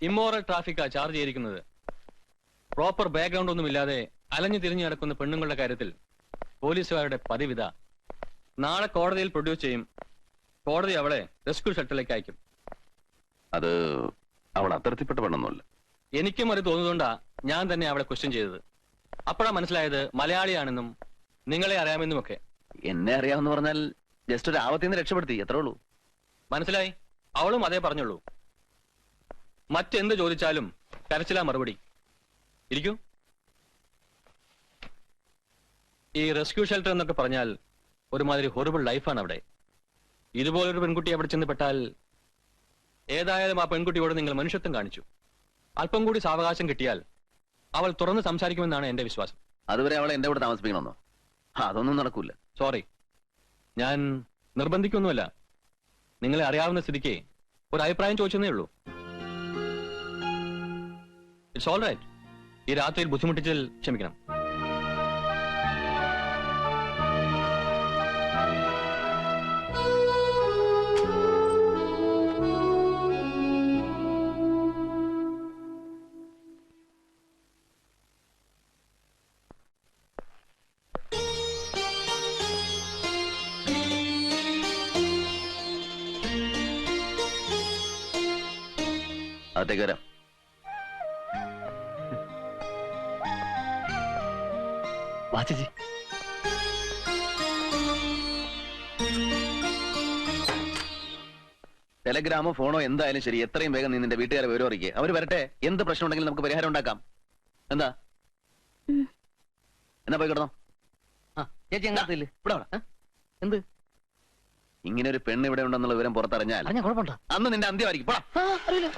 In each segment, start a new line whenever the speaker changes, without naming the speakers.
Immoral ട്രാഫിക്കാ charge ചെയ്തിരിക്കുന്നത്. Proper background ഒന്നുമില്ലാതെ അലഞ്ഞു തിരിഞ്ഞു നടക്കുന്ന പെണ്ണുങ്ങളുടെ കാര്യത്തിൽ പോലീസുകാരുടെ പതിവിത. നാളെ കോടതിയിൽ പ്രൊഡ്യൂസ് ചെയ്യും. കോടതി അവളെ റെസ്ക്യൂ ഷെൽട്ടറിലേക്ക് അയക്കും.
അത് അവൾ അത്തരത്തിൽപ്പെട്ട പെണ്ണൊന്നുമല്ല.
എനിക്കും അത് തോന്നുന്നുകൊണ്ടാ ഞാൻ തന്നെ അവളെ ക്വസ്റ്റ്യൻ ചെയ്തത്. അപ്പോഴാ മനസ്സിലായത് മലയാളിയാണെന്നും നിങ്ങളെ അറിയാമെന്നുമൊക്കെ.
എന്നെ അറിയാമെന്ന് പറഞ്ഞാൽ ജസ്റ്റ് ഒരു ആപത്തിൽ നിന്ന് രക്ഷപ്പെടുത്തി, എത്രേ ഉള്ളൂ.
മനസ്സിലായി. അവളും അതേ പറഞ്ഞുള്ളൂ. മറ്റെന്ത് ചോദിച്ചാലും കരച്ചിലാ മറുപടി. ഇരിക്കൂ. ഈ റെസ്ക്യൂ ഷെൽട്ടർ എന്നൊക്കെ പറഞ്ഞാൽ ഒരുമാതിരി ഹൊറിബിൾ ലൈഫാണ് അവിടെ. ഇതുപോലൊരു പെൺകുട്ടി അവിടെ ചെന്ന് പെട്ടാൽ ഏതായാലും ആ പെൺകുട്ടിയോട് നിങ്ങൾ മനുഷ്യത്വം കാണിച്ചു. അല്പം കൂടി സാവകാശം കിട്ടിയാൽ അവൾ തുറന്ന് സംസാരിക്കുമെന്നാണ് എന്റെ വിശ്വാസം.
അതുവരെ അവളെ എന്റെ കൂടെ താമസിപ്പിക്കണമെന്നോ? അതൊന്നും നടക്കൂല.
സോറി, ഞാൻ നിർബന്ധിക്കൊന്നുമല്ല. നിങ്ങളെ അറിയാവുന്ന സ്ഥിതിക്ക് ഒരു അഭിപ്രായം ചോദിച്ചെന്നേ ഉള്ളൂ. It's all right. ഈ രാത്രിയിൽ ബുദ്ധിമുട്ടിച്ചാൽ ക്ഷമിക്കണം.
അകത്തേക്ക് വരാം.
വാച്ചി,
ടെലഗ്രാമോ ഫോണോ എന്തായാലും ശരി, എത്രയും വേഗം നീ നിന്റെ വീട്ടുകാരെ വിവരം അറിയിക്കുക. അവർ വരട്ടെ. എന്ത് പ്രശ്നം ഉണ്ടെങ്കിലും നമുക്ക് പരിഹാരം ഉണ്ടാക്കാം. എന്താ എന്നാ പോയി കിടന്നോ.
ചേച്ചി അങ്ങനത്തില്ല.
എന്ത് ഇങ്ങനെ ഒരു പെണ്ണ് ഇവിടെ ഉണ്ടെന്നുള്ള വിവരം പുറത്തറിഞ്ഞാൽ
കുഴപ്പമുണ്ടോ?
അന്ന് നിന്റെ അന്ത്യമായിരിക്കും.
അറിയില്ല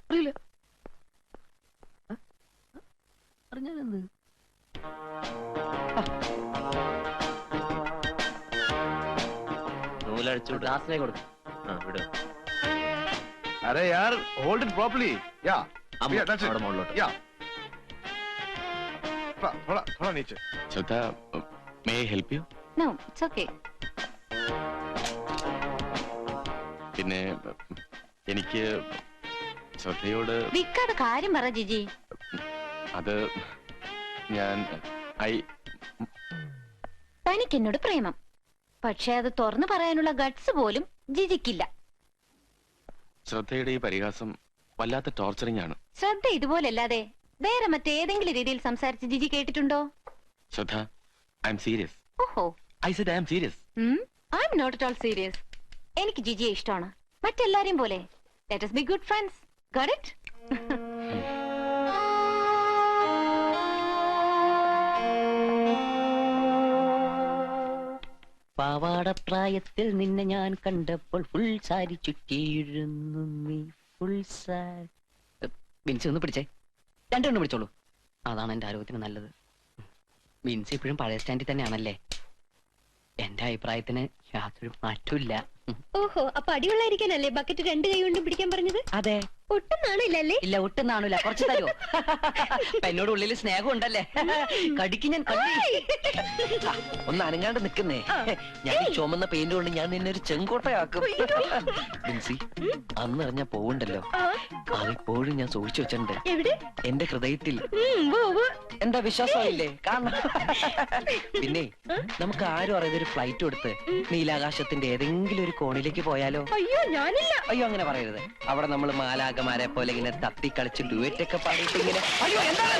അറിയില്ല. അറിഞ്ഞാലെന്ത്?
നൂലടിച്ചു
ഗ്ലാസ്സിലേക്ക് കൊടുക്കും.
अरे यार होल्ड इट प्रॉपर्ली. या that's it. या थोड़ा नीचे.
श्रद्धा, may I help you?
No, it's okay.
പിന്നെ എനിക്ക് ശ്രദ്ധയോട്
വിക്കാതെ കാര്യം പറ ജിജി.
അത് ഞാൻ
തനിക്ക് എന്നോട് പ്രേമം, പക്ഷെ അത് തുറന്നു പറയാനുള്ള ഗട്സ് പോലും ജിജിക്കില്ല.
ശ്രദ്ധയുടെ ഈ പരിഹാസം വല്ലാത്ത ടോർച്ചറിംഗ് ആണ്.
ശ്രദ്ധ ഇതുപോലല്ലാതെ വേറെ മറ്റേതെങ്കിലും രീതിയിൽ സംസാരിച്ച് ജിജി കേട്ടിട്ടുണ്ടോ?
ശ്രദ്ധ, ഐ എം സീരിയസ്.
ഓഹോ,
I said I am serious.
I am not at all serious. എനിക്ക് ജിജിയെ ഇഷ്ടമാണ്, മറ്റെല്ലാരെയും പോലെ. Let us be good friends. Got it?
പാവാടപ്രായത്തിൽ നിന്നെ ഞാൻ കണ്ടപ്പോൾ ഫുൾ സാരി ചുറ്റിയിരുന്നു നീ. ഫുൾ സാരി ബിൻസി ഒന്ന് പിടിച്ചേ. രണ്ടെണ്ണം പിടിച്ചോളൂ. അതാണ് എന്റെ ആരോഗ്യത്തിന് നല്ലത്. ബിൻസി ഇപ്പോഴും പഴയ സ്റ്റാൻഡിൽ തന്നെയാണല്ലേ? എന്റെ അഭിപ്രായത്തിന് യാതൊരു മാറ്റമില്ല.
ഓഹോ, അപ്പൊ അടികൊള്ളായിരിക്കാനല്ലേ ബക്കറ്റ് രണ്ട് കൈ കൊണ്ടും പിടിക്കാൻ പറഞ്ഞത്?
അതെ.
ഒട്ടും നാണില്ലല്ലേ?
ഇല്ല, ഒട്ടും നാണില്ല. കുറച്ച് തരുമോ? എന്നോട് ഉള്ളിൽ സ്നേഹം ഉണ്ടല്ലേ? കടിക്ക് ഞാൻ ഒന്ന് അനങ്ങാണ്ട് നിക്കുന്നേ. ഞാൻ ഈ ചുമന്ന പെയിന്റ് കൊണ്ട് ഞാൻ നിന്നെ ഒരു ചെങ്കോട്ടയാക്കും. ബിൻസി, അന്ന് അറിഞ്ഞ പോവുണ്ടല്ലോ, അതിപ്പോഴും ഞാൻ സൂക്ഷിച്ചു വെച്ചിട്ടുണ്ട് എന്റെ ഹൃദയത്തിൽ. എന്താ വിശ്വാസമായില്ലേ? കാണാം. പിന്നെ നമുക്ക് ആരും അറിയാതെ ഒരു ഫ്ലൈറ്റ് കൊടുത്ത് നീലാകാശത്തിന്റെ ഏതെങ്കിലും ഒരു കോണിലേക്ക് പോയാലോ?
അയ്യോ, ഞാനില്ല.
അയ്യോ, അങ്ങനെ പറയരുത്. അവിടെ നമ്മൾ മാലാകമാരെ പോലെ ഇങ്ങനെ തത്തി കളിച്ച് ഡുവറ്റ് ഒക്കെ പാടിയിട്ട് ഇങ്ങനെ. അയ്യോ, എന്താണ്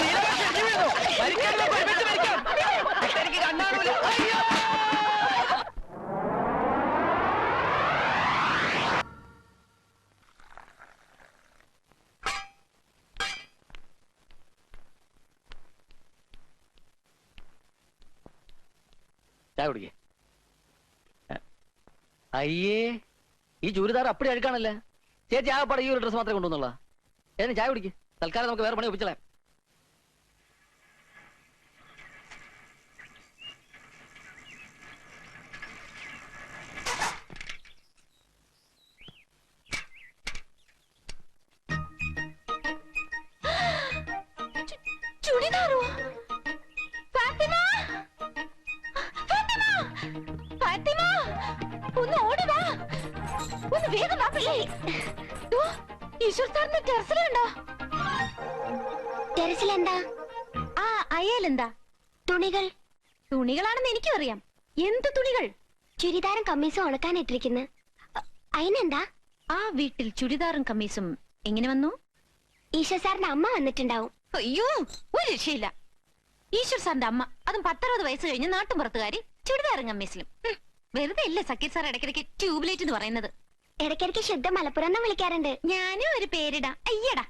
ചായ കുടിക്കേ. അയ്യേ, ഈ ചൂരിദാർ അപ്പടി അഴുക്കാണല്ലേ? ചേച്ചി ആകപ്പാടെ ഈ ഒരു ഡ്രസ് മാത്രമേ കൊണ്ടുവന്നുള്ള. ഏതിന് ചായ കുടിക്ക്. തൽക്കാലം നമുക്ക് വേറെ പണി ഒപ്പിച്ചളയാം.
ചുടിദാറോ? ഫാത്തിമ, ഫാത്തിമ, ഫാത്തിമ, ഒന്ന് ഓടി വാ. ഒന്ന് വേഗം വാ. ഈശ്വർ സാറിന്റെ ടെറസിലുണ്ടോ?
ടെറസിലെന്താ?
ആ അയ്യലെന്താ?
തുണികൾ.
തുണികളാണെന്ന് എനിക്കും അറിയാം. എന്ത് തുണികൾ?
ചുരിദാറും കമ്മീസും ഉണക്കാൻ ഇട്ടിരിക്കുന്നു. അതിനെന്താ?
ആ വീട്ടിൽ ചുരിദാറും കമ്മീസും എങ്ങനെ വന്നു?
ഈശ്വർ സാറിന്റെ അമ്മ വന്നിട്ടുണ്ടാവും.
അയ്യോ, ഒരു രക്ഷയില്ല. ഈശ്വർ സാറിന്റെ അമ്മ, അതും 10-60 വയസ്സ് കഴിഞ്ഞ് നാട്ടും പുറത്തുകാരി, ചുരിദാറും കമ്മീസിലും. വെറുതെ ഇല്ല സക്കീർ സാർ ഇടയ്ക്കിടയ്ക്ക് ട്യൂബ്ലൈറ്റ് എന്ന് പറയുന്നത്.
ഇടയ്ക്കിടയ്ക്ക് ശുദ്ധ മലപ്പുറം എന്ന് വിളിക്കാറുണ്ട്.
ഞാനും ഒരു പേരിടാം. അയ്യടാ,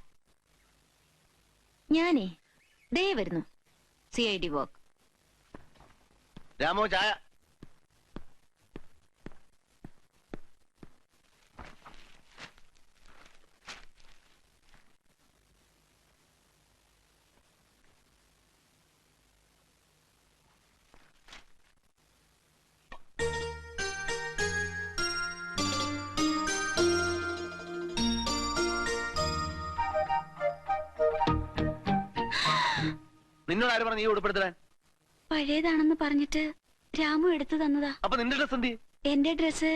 ഞാനേ ദേ വരുന്നു. CID work.
രാമോ ചായ. നിന്നോട് ആര് പറഞ്ഞു ഈ ഉടുപ്പെടുത്തരാൻ?
പഴയതാണെന്ന് പറഞ്ഞിട്ട് രാമു എടുത്തു തന്നതാ.
അപ്പൊ നിന്റെ ഡ്രസ് എന്തി?
എന്റെ ഡ്രസ്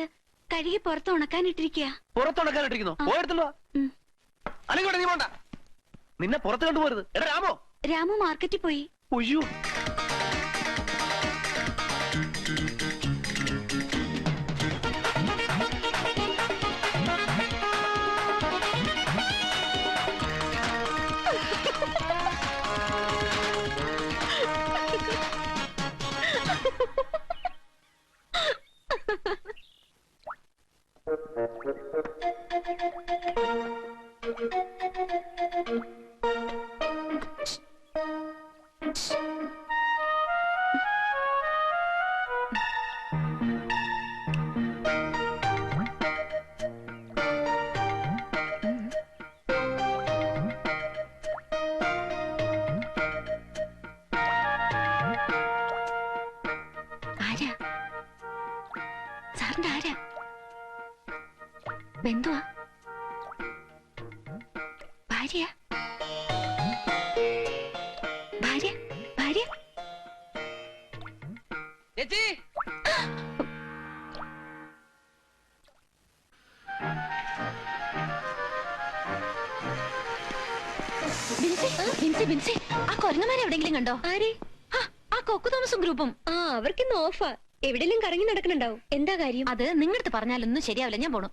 കഴുകി പുറത്ത് ഉണക്കാനിട്ടിരിക്കുക.
പുറത്തുണക്കാനിട്ടിരിക്കുന്നു. പോയെടുത്തല്ലോ. അല്ലെങ്കിൽ നീ പോണ്ട. നിന്നെ പുറത്ത് കണ്ടുപോരുത്. എടാ രാമോ.
രാമു മാർക്കറ്റിൽ പോയി.
ഒയ്യോ.
ആരാ? സാറിന്റെ ആരാ? ബന്ധുവാ? ഭാര്യ? ഭാര്യ? ഭാര്യ?
ചേച്ചി,
ബിൻസി, ആ കൊരങ്ങന്മാരെ എവിടെങ്കിലും കണ്ടോ? ആര്? ആ കൊക്കു തോമസും ഗ്രൂപ്പും.
ആ, അവർക്കിന്ന് ഓഫാ. എവിടെയെങ്കിലും കറങ്ങി നടക്കണുണ്ടാവും. എന്താ കാര്യം?
അത് നിങ്ങളടുത്ത് പറഞ്ഞാലൊന്നും ശരിയാവില്ല. ഞാൻ പോണു.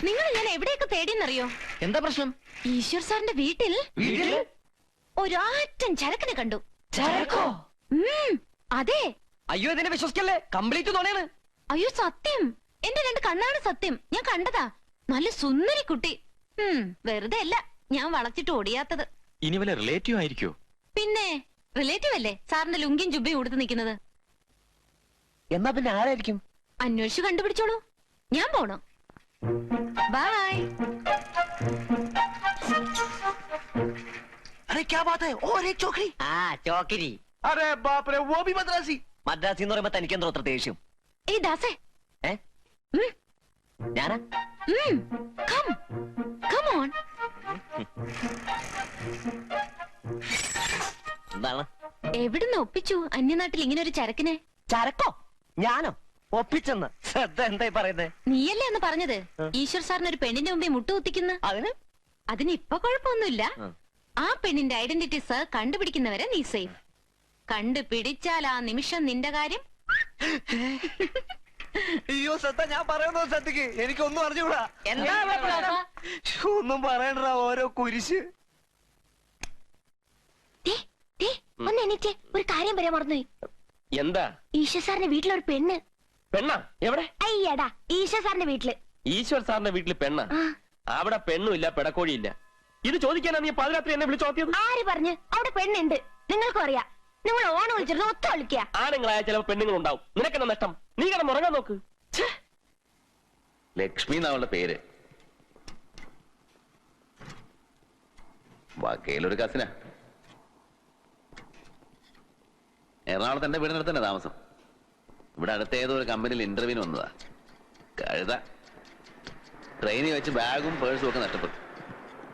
നിങ്ങൾ ഞാൻ എവിടെയൊക്കെ തേടിയെന്നറിയോ?
എന്താ പ്രശ്നം?
ഈശ്വർ സാറിന്റെ വീട്ടിൽ
വീട്ടില്
ഒരാറ്റൻ ചരക്കിനെ കണ്ടു.
ചരക്കോ?
അതെ.
അയ്യോ, ഇതിനെ വിശ്വസിക്കല്ലേ, കംപ്ലീറ്റ് നുണയാണ്.
അയ്യോ സത്യം, എന്റെ 2 കണ്ണാണ് സത്യം. ഞാൻ കണ്ടതാ. നല്ല സുന്ദരി കുട്ടി. വെറുതെ അല്ല ഞാൻ വളച്ചിട്ട് ഓടിയാത്തത്.
ഇനി വല്ല റിലേറ്റീവ് ആയിരിക്കോ?
പിന്നെ റിലേറ്റീവ് അല്ലേ സാറിന്റെ ലുങ്കിയും ജുബയും ഉടുത്ത് നിൽക്കുന്നത്.
എന്നാ പിന്നെ ആരായിരിക്കും?
അന്വേഷിച്ചു കണ്ടുപിടിച്ചോളൂ. ഞാൻ പോണു. ബൈ.
अरे क्या बात है? और एक चौकरी. ആ ചോക്കരി.
അരെ ബാപ്പരെ, വോ ഭി മദ്രാസി.
മദ്രാസി എന്ന് പറയുമ്പോ തനിക്ക് എന്തോ അത്ര ദേഷ്യം?
ഏയ് ദാസേ,
ഞാനാ?
Come on.
എന്താണ്?
എവിടുന്ന് ഒപ്പിച്ചു അന്യനാട്ടിൽ ഇങ്ങനെ ഒരു ചരക്കിനെ?
ചരക്കോ? ഞാനോ? ഒപ്പിച്ചെന്ന്? ശ്രദ്ധ എന്തായി പറയുന്നത്?
നീയല്ലേ എന്ന് പറഞ്ഞത് ഈശ്വർ സാറിന് ഒരു പെണ്ണിന്റെ മുമ്പിൽ മുട്ടുകുത്തിക്കുന്ന? അതിന് ഇപ്പൊ കുഴപ്പമൊന്നുമില്ല. ആ പെണ്ണിന്റെ ഐഡന്റിറ്റി സാർ കണ്ടുപിടിക്കുന്നവരെ നീ സേഫ്. കണ്ടുപിടിച്ചാൽ ആ നിമിഷം നിന്റെ കാര്യം.
അയ്യോ സത്ത, ഞാൻ പറയുന്നത് സത്യക്ക് എനിക്കൊന്നും അറിഞ്ഞൂടാ.
എന്താ
ഒന്നും പറയണ്ട, ഓരോ കുരിശ്.
ഒന്ന് എണീറ്റേ, ഒരു കാര്യം പറയാൻ മറന്നുപോയി.
എന്താ?
ഈശ്വർ സാറിന്റെ വീട്ടിലൊരു പെണ്ണ്.
പെണ്ണാ? എവിടെ?
അയ്യടാ, ഈശ്വർ സാറിന്റെ വീട്ടില്.
ഈശ്വർ സാറിന്റെ വീട്ടിൽ പെണ്ണാ? അവിടെ പെണ്ണുമില്ല, പെടക്കോഴിയില്ല. ഇത് ചോദിക്കാനാ നീ പാതിരാത്രി എന്നെ വിളിച്ചോത്തിയത്?
ആര് പറഞ്ഞു? അവിടെ പെണ്ണുണ്ട്. നിങ്ങൾക്കും അറിയാം. നിങ്ങൾ ഓണം വിളിച്ചിരുന്നു ഒത്ത വിളിക്കുക.
ആണുങ്ങളായ ചിലപ്പോ പെണ്ണുങ്ങൾ ഉണ്ടാവും. നിനക്കെന്താ നഷ്ടം? നീ കിടന്ന് ഉറങ്ങാൻ നോക്ക്. ലക്ഷ്മി എന്നവളുടെ പേര്. ബാക്കിയിലൊരു കസിനാ. എറണാകുളത്ത് എന്റെ വീടിനടുത്ത് തന്നെ താമസം. ഇവിടെ അടുത്ത ഏതോ ഒരു കമ്പനിയിൽ ഇന്റർവ്യൂവിന് വന്നതാ. കഴുത. ട്രെയിനിൽ വെച്ച് ബാഗും പേഴ്സും ഒക്കെ നഷ്ടപ്പെട്ടു.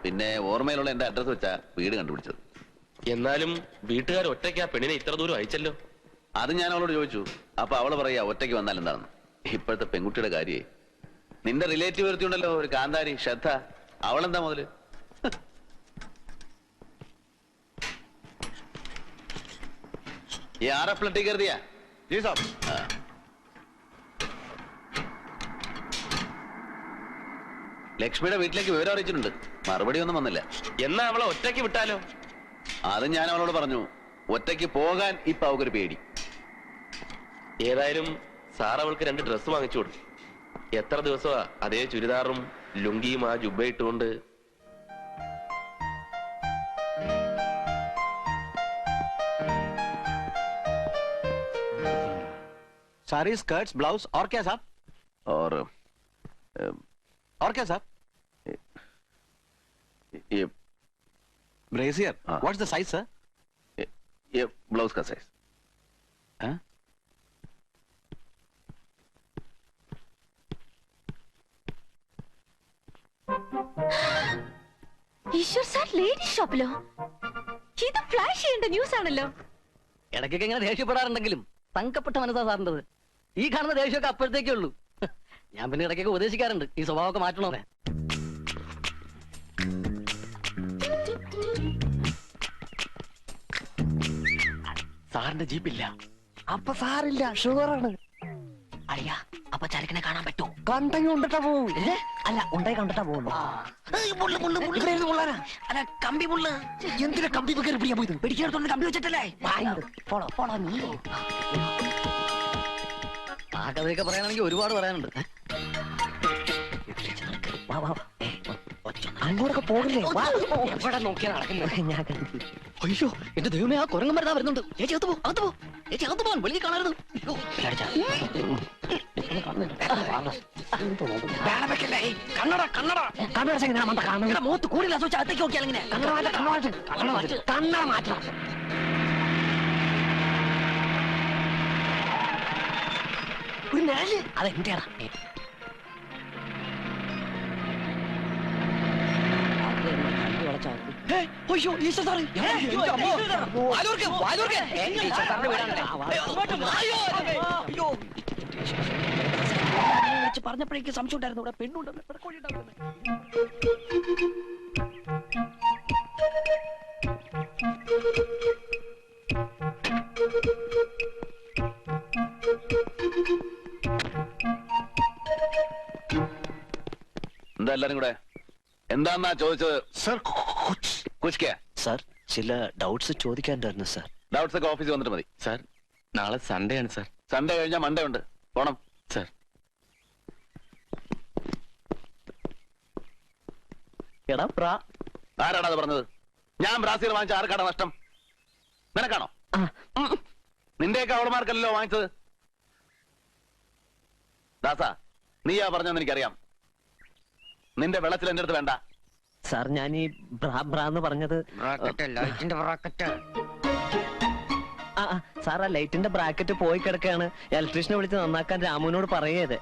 പിന്നെ ഓർമ്മയിലുള്ള എന്റെ അഡ്രസ് വെച്ചാ വീട് കണ്ടുപിടിച്ചത്.
എന്നാലും വീട്ടുകാർ ഒറ്റയ്ക്ക് ആ പെണ്ണിനെ ഇത്ര ദൂരം അയച്ചല്ലോ.
അത് ഞാൻ അവളോട് ചോദിച്ചു. അപ്പൊ അവള് പറയാ ഒറ്റയ്ക്ക് വന്നാൽ എന്താണെന്ന്. ഇപ്പോഴത്തെ പെൺകുട്ടിയുടെ കാര്യേ. നിന്റെ റിലേറ്റീവ് വരുത്തിയുണ്ടല്ലോ ഒരു കാന്താരി ശ്രദ്ധ, അവളെന്താ മുതല്? ये आर एफ लट्टी कर दिया?
जी साहब.
ലക്ഷ്മിയുടെ വീട്ടിലേക്ക് വിവരം അറിയിച്ചിട്ടുണ്ട്. മറുപടി ഒന്നും വന്നില്ല.
എന്നാ അവളെ ഒറ്റയ്ക്ക് വിട്ടാലോ?
അത് ഞാൻ അവളോട് പറഞ്ഞു. ഒറ്റയ്ക്ക് പോകാൻ ഇപ്പൊ അവക്കൊരു പേടി.
ഏതായാലും സാർ അവൾക്ക് 2 ഡ്രസ്സ് വാങ്ങിച്ചു കൊടുത്തു. എത്ര ദിവസമാ അതേ ചുരിദാറും ലുങ്കിയും ആ ജുബ്ബ ഇട്ടുകൊണ്ട്.
सारी स्कर्ट्स, ब्लाउज और क्या साहब?
और
और क्या साहब?
ये
ब्रेसियर.
हाँ.
What's the size sir?
ये ब्लाउज का साइज.
ഈശ്വർ സാർ ലേഡീസ് ഷോപ്പിലോ? ഇത് ഫ്ലാഷ് ചെയ്യേണ്ട ന്യൂസ് ആണല്ലോ.
ഇടയ്ക്കൊക്കെ ഇങ്ങനെ ദേഷ്യപ്പെടാറുണ്ടെങ്കിലും തങ്കപ്പെട്ട മനസ്സാ സാറിൻ്റെത്. ഈ കാണുന്ന ദേഷ്യമൊക്കെ അപ്പോഴത്തേക്കേ ഉള്ളൂ. ഞാൻ പിന്നെ ഇടയ്ക്കൊക്കെ ഉപദേശിക്കാറുണ്ട് ഈ സ്വഭാവമൊക്കെ മാറ്റണമെന്ന്. സാറിന്റെ ജീപ്പില്ല. അപ്പൊ സാറില്ല, ഷുഗറാണ്. അയ്യാ, അപ്പൊ ചരക്കിനെ കാണാൻ പറ്റുമോ? കണ്ടെങ്കിൽ കൊണ്ടിട്ടാ പോവും. അല്ല, ഉണ്ടായി കണ്ടിട്ടാ പോകുന്നു. അല്ല, കമ്പി മുള്ള എന്തിനാ കമ്പി വെക്കാൻ പിടിക്കാൻ പോയത്? പിടിക്കാത്തോണ്ട് കമ്പി വെച്ചിട്ടല്ലേ? പോളോ പോളോ നീ. ആ കഥയൊക്കെ പറയാനാണെങ്കിൽ ഒരുപാട് പറയാനുണ്ട്. അങ്ങോട്ടൊക്കെ പോകില്ലേ? എവിടെ നോക്കിയാ നടക്കുന്നത്? ഞാൻ അയ്യോ, എന്റെ ദൈവമേ, ആ കുരങ്ങൻ മരുന്നാ വരുന്നുണ്ട്. ചേച്ചി അകത്ത് പോ, അകത്ത് പോ. ചേച്ചി അകത്ത് പോകാൻ വെളിയിൽ കാണരുത്. മൂത്ത് കൂടില്ല. അകത്തേക്ക് നോക്കിയാൽ എങ്ങനെ? കണ്ണട മാറ്റണം. ഒരു നിഴല് അതെന്റെയാ. അയ്യോ, ഈശ്വര സാറേ, പറഞ്ഞപ്പോഴേക്ക് സംശയം ഉണ്ടായിരുന്നു. ഇവിടെ പെണ്ണുണ്ടല്ലോ, ഇവിടെ കോഴിയുണ്ടാവുന്നു.
എന്താ എല്ലാരും കൂടെ? എന്താന്നാ ചോദിച്ചത്?
सर
കുച്ച് കേ?
സാർ, ചില ഡൗട്ട്സ് ചോദിക്കാനുണ്ടായിരുന്നു സാർ.
ഡൗട്ട്സ് ഒക്കെ ഓഫീസിൽ വന്നിട്ട് മതി.
സാർ, നാളെ സൺഡേ ആണ് സാർ.
സൺഡേ കഴിഞ്ഞാൽ മൺഡേ ഉണ്ട്. പോണം
സാർ.
എടാ പ്രാ,
ആരാണ് അത് പറഞ്ഞത്? ഞാൻ ബ്രാസീൽ വാങ്ങിച്ച ആർക്കാണ് നഷ്ടം? നിനക്കാണോ? നിന്റെയൊക്കെ അവളമാർക്കല്ലോ വാങ്ങിച്ചത്. ദാസ, നീയാ പറഞ്ഞെന്ന് എനിക്കറിയാം. നിന്റെ വെള്ളത്തിൽ എന്റെ അടുത്ത് വേണ്ട.
സാർ, ഞാൻ ഈ ബ്രാന്ന് പറഞ്ഞത് സാർ, ആ ലൈറ്റിന്റെ ബ്രാക്കറ്റ് പോയി കിടക്കുകയാണ്. ഇലക്ട്രീഷ്യനെ വിളിച്ച് നന്നാക്കാൻ രാമുവിനോട് പറയത്.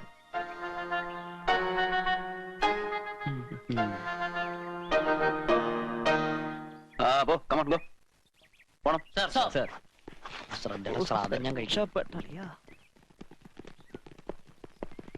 പോ, കമോൺ ഗോ. പോണം.
സാർ, ശ്രദ്ധ ഞാൻ കഴിച്ചു.